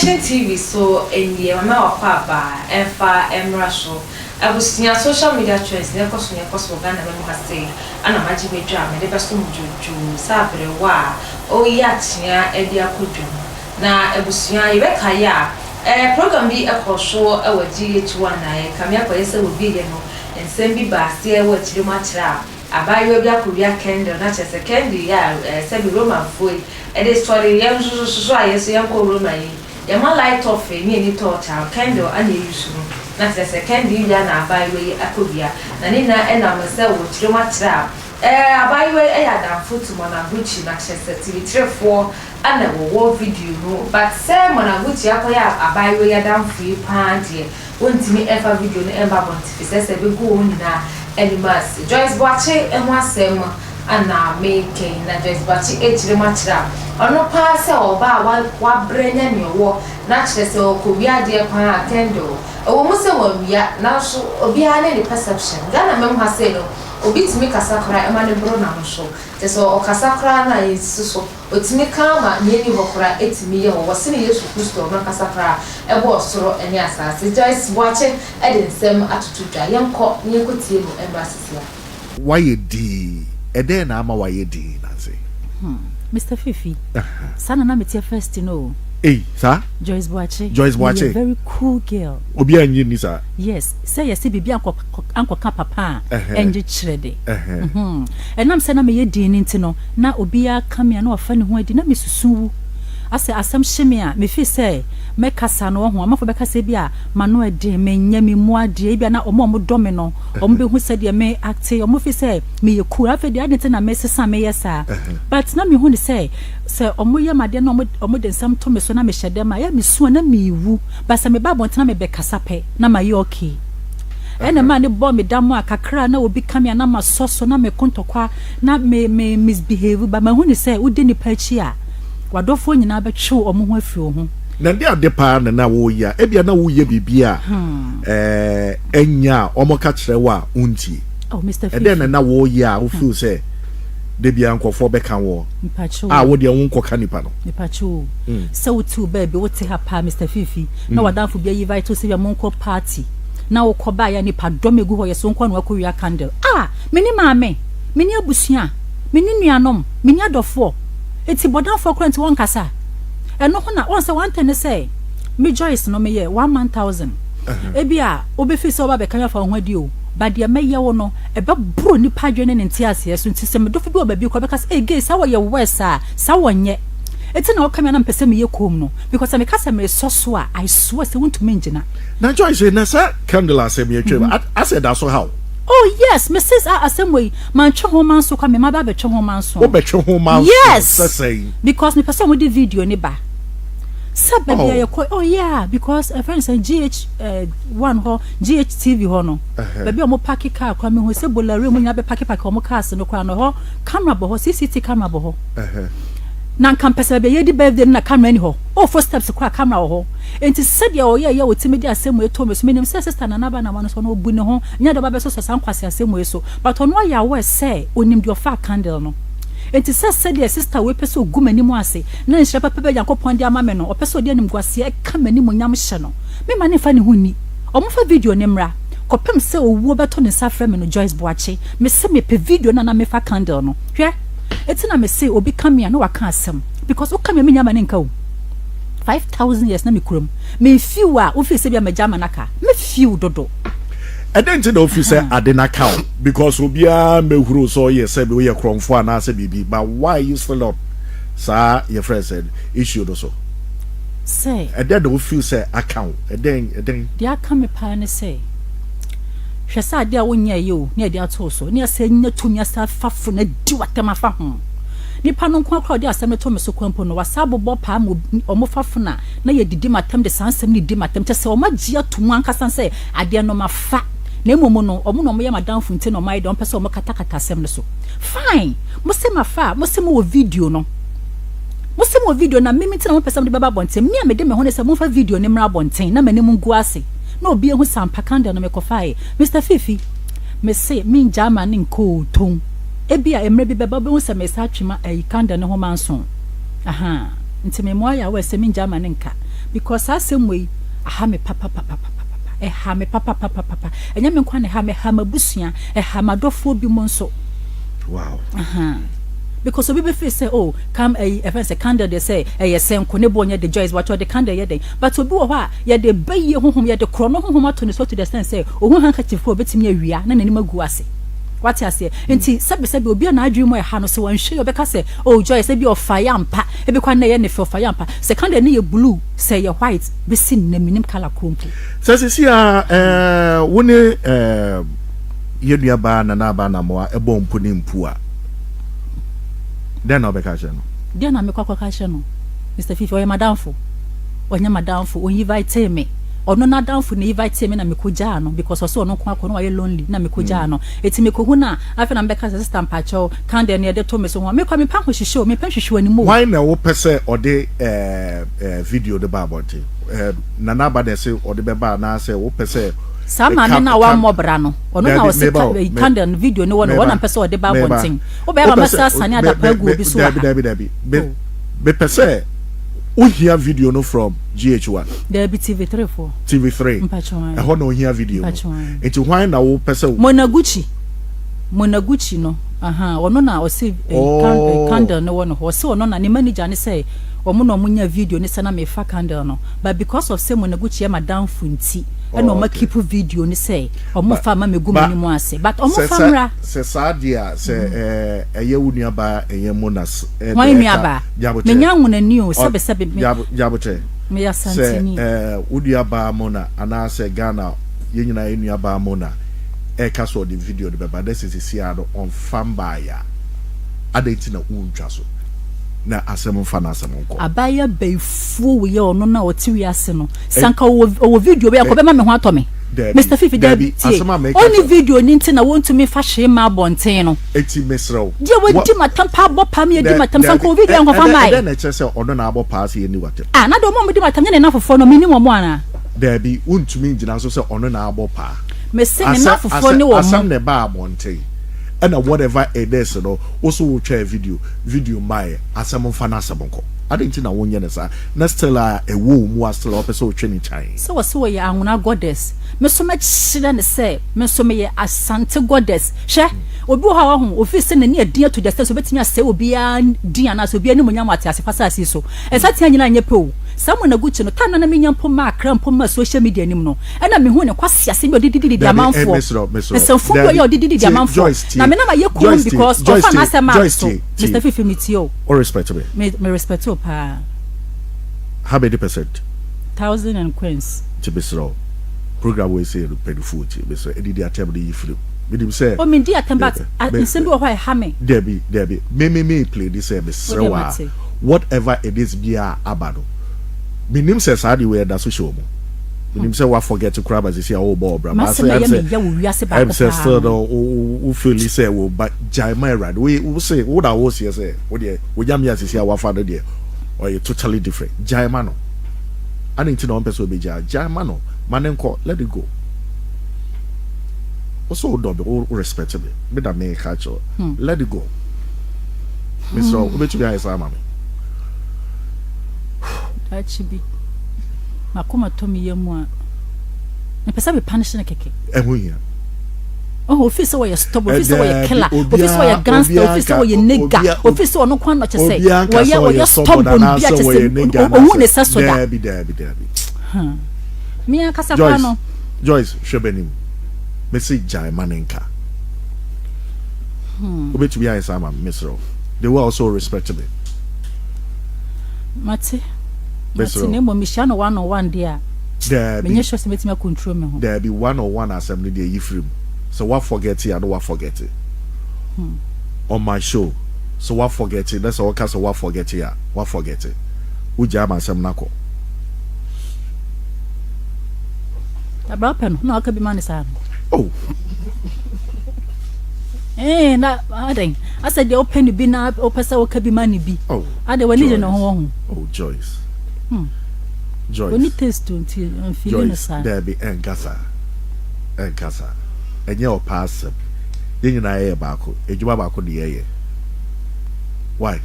watching TV so in the mama or papa and far and Russell. I was seeing social media trends, never cost me a cost of Ghana when I say, and a magic drum, and the best of Ju, Sabre, wa, oh, yeah, Edia Kudu. Now, I was seeing a program be a cross show our GH1 I come here for a video and send me back here what you much now. I buy your black candle, not as a candy, semi Roman food, and this story young so I say Uncle Roman. Yama light off a nearly torture, candle unusual, not as a candy, yana by way Akubia, Nanina and I myself with you much now. I buy way I had foot to Monaguchi, Manchester TV 3-4, and I will war video, no, but Sam Monaguchi, I buy way a damn free party, won't me ever video ever want to says a big go now. Animals, Joyce Boakye and one same and now making na Joyce Boakye the match down. On no pass or bar what brain and your war, naturally so could be a dear pan candle. A woman say, we are now so be any perception. Ghana mem has said, Obit me Casacra and Mani Brona show. There's all Casacra is so, but me come nearly Hokra 8 million or was seen years to Pusto, Casacra, a was so and yes, Joyce Boakye, I didn't send attitude, a young court near good table and basses. Why a D? And then I'm a why a D, Nancy. Mr. Fifi, son and I'm your first to know. Eh, sir? Joyce Boakye. Joyce Boakye. Very cool girl. Obi and you, sir. Yes, say yes, be Uncle Papa and you trade. And I'm saying I'm a dean into no. Now Obia come here no offend who I did not miss Sue. I say, as some shimmer, me fee say, make us an or one for Becasabia, Manuel de me, yemi moi, diabia, or more domino, or me who said you may act, or Muffy say, me a cool after the other and Mrs. Sam, yes, sir. But not me who say, Sir, or Moya, my dear, no more than some Thomas when I may shed them, I am soon and me woo, but some about one time a becasape, na my yorkie. And a man who bought me damn work, a cry now will become a number sauce, na me conto qua, not may misbehave, but my honey say, who didn't perch here. Wadofo nyina be twe omo ho afiro ho na ndi ade pa na wo ya ebia na wo ye bibia enya omo ka kire wa unti oh Mr. and then na wo ya wo feel say de bia nkofo be kan wo wo de won koka nipa no nipacho so too baby what ha pa Mr. Fifi na wadanfo bia invite to say monko party na wo koba ya nipa domegu ho yeso nko na akowia candle meni maame meni abusua meni nuanom meni adofo eti bodan for current one kasa eno ho na won say one ten say me Joyce no me ye 1,000 ebia obefi so ba be kan fa ho adi o ba de me ye wo no e be bro ni padwene ne ntiase so nti se me do fi bi obabi ko be kasa gay sa wo ye west sa wonye eti na o kam na mpese me ye kom no because me kasa me so a I swear say won't me ngina na Joyce na sa candle asem ye twa I said that's how. Oh yes, Mrs. Assembly, man chho man so come ma ba be chho man so. Wo be chho man so. Yes. Because me person with the video ni ba. Sabe oh yeah, because a friend say GH1 ho GHTV ho no. Baby omo park car kwa me ho se bolare mu nya be park omo cars no kwa no ho camera bo ho CCTV camera bo ho. Na campus be ye di birthday na camera ni ho. Oh four steps kwa camera ho. Enti said ya oye ya wotimi di asemu eto me so menim sister na naba na ma no so no bu ne ho nya da ba be so san kwase asemu eso but ono ya we say onim di ofa candle no enti said ya sister we pese ogumani mu ase na nhira papa be yankopon di ama me no opese odi anim gwase e ka mani mu nyam hye no me ma ne fa ne huni omo fa video ne mra kopem se owuo beto ne sa frɛ me no Joyce Boakye me se me pe video na me fa candle no hwɛ eti na me se obi come here no waka asem because o come me nyama ne nka o 5,000 years na me kurom me few a office bia me jama naka me few dodo I don't know if you say I didn't count because obia me huru so yes say we kromfo na say bibi but why you still not sir your friend said issue also say and then don't feel say account and then dia come me pa ne say hwe sa dia wonya yo na dia to so na say nya tunya sa fafo na di watema fa ho nipa no kwa kwa dia asem to me so kwampo no wasabo bo pa omo fafo na ye didi matem de sansem ni didi matem te se o magia tumu ankasa se ade no mafa na emomo no omo no mo ye madam funte no mai don pese o mo katakata asem no so fine mo se mafa mo se mo video no mo se mo video na mimi tina mo pese mo de baba bonten me me de me ho ne se mo fa video ne mra bonten na mani mo ngu ase na obi ehu sampa kanda no me kofae Mr. Fifi me se min jama ne nko ton ebia emre bi beba be hu se me sa twema kanda ne ho manso nti me moya we se min jama ne nka because asem we aha me papa ha me papa enya me kwa ne ha me ha mabusua ha madofo bi mo nso wow because obi be feel say oh come if I say candle they say yes senko ne bonya the Joyce what the candle ye den but obi wo ha ye de baye honhom ye de krono honhom ato ne so to the sense say ohun handkerchief obetimi awia na nanim agu ase what you say enti sabe obi na adwemu e ha no se wan hwe obeka say oh Joyce be of fire ampa e be kwa na ye ne fire ampa se candle ne ye blue say ye white be sin na minim color krompo se si woni ye nuaba na ba na mo e bom pu ni mpu a den na obeka hye no den na me kwakwa hye no Mr. Fifi o ye madamfo onya madamfo o invite me ono na damfo na invite me na me koja no because also ono kwa kono wa lonely na me koja no eti me kohu na afa na mbeka sister mpacho kan de ne de to me so ho me kwa me pa hwehwe me pa hwehwe ani mo why na wo pese ode video de babonte na na ba de se ode be ba na se wo pese sama me na wa mobra no ono na wo se kan de video ne wono na pese ode babonte wo be ba masa sane ada pa gu obi so dabi be pese o hear video no from GH1 there be TV3 for TV3 e ho no hear video enti why na wo pese Monaguchi no ono na o se candle no wono ho se ono na ne manager ne say omo no munya video ne sana me fa candle no but because of say Monaguchi e madam funti e no ma keep video ne say omo fa ma megu mani mu ase but omo famra se sadia se eye wunu aba eye monas why me aba me nyanwu na ni o sebe jaboche me ya santini wunu aba mona ana se Ghana ye nyina enu aba mona e ka so the video de baba this is siado on fambaya adenti na untwa so na asem fa na asem nko abaya beifu we ono na otiwi ase no sanka o video be akobema me ho atome Mr. Fifi Debbie only video ni nti na won't me fa hye ma bonten no eti mesrew dia wadi matam pa bopa me di matam sanka o video nko fa mai na chese ono na abo pass ye ni wate na do mo di matam ne na fofo no minimum mo ana Debbie untumi ngina so se ono na abo pa me se me na fofo ni wo asam ne ba bonten and whatever it is no also will share video my asam fa na asam nko adenti na wonye ne sa na still a wo mu still opeso twani chan so we ya anwuna goddess me so ma chire ne say me so me ye asante goddess hwe obi ho ho office na ne adin to the so betimi ase obi a din ana so obi ani munya mate ase fasa ase so esati anyina anye pe o Someone a good no tan na me nyampo ma krampo ma social media nim no e na me hu ne kwase ase bi odididi di amanfo so fu go ye odididi di amanfo na me na ma ye cool because of an asema so Mr. Fifi mitio or respect me respect you pa how many percent 1000 and coins to be so program we say pay the food be so edidi atem dey free me say o me di atem but nsem bi wo ha ha me Debbie me play this be sewa whatever it is biaaa abado minim se saadi we da so show mo minim se wa forget to crab as you see our ball bra ma say I'm still o feel say wo but jaima rad we say what I was here say wo dey wo jam ya see our father there or you totally different jaima no ani nti no person be jaima no manenko let it go also do be respect me that me catch let it go Mr. Obetu ya isa mama Achibi makoma tomi yemu a mpesa be punish na keke ehuya office wo ye stop office wo ye killer office wo ye gangster office wo ye nigga office wo no kwan no chese wo ye stop on bia chese ohu ne saso da Debbie mi akasa kwa no Joyce shebenim message jai manenka obetu ya isa mama misro they were also respectable mate ne mo mishano 101 dia me nyesho se metima control me ho there be 101 assembly there yifrim so what forget it and what forget it on my show so what forget it that's all case what forget it what forget it uja ma asem nako abra pen no aka bi man sa oh na aden asa de open bi na opesa aka bi man bi oh ade wani je no ho oh Joyce Joyce when it taste until feeling sa there be engasa enye o pass yen na ye baako ejuma baako de ye why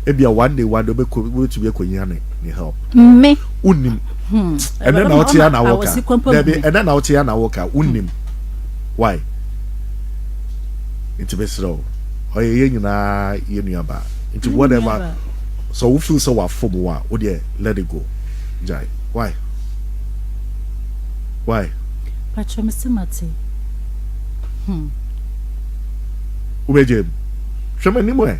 e bia one day be to be konyan ni help me unim and then out here na woka and then out here na woka unim why into besro or ye nyina ye nuaba into whatever so we feel so wa form wa o dey let it go jai why pacho msimati ubeje shema ni mo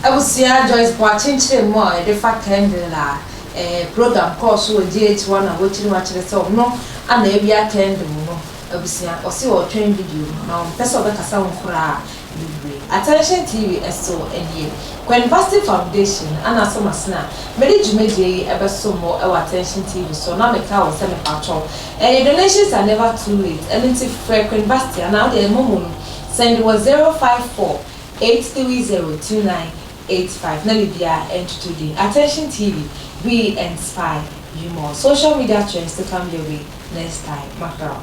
abusia Joyce Boakye mo e de fa candle la program course wo GH1 na wo chiri wa chiri so no ana e bia candle no abusia o se o twin video na person be kasa nkura libre attention TV so enie University Foundation ana so masna mede jumedie e be so mo e attention TV so na me ka wo se me patcho donations are never too late and it's for University and now the momo send was 054-830-2985 na bibia end today attention TV we inspire you more social media trends to come your way next time macro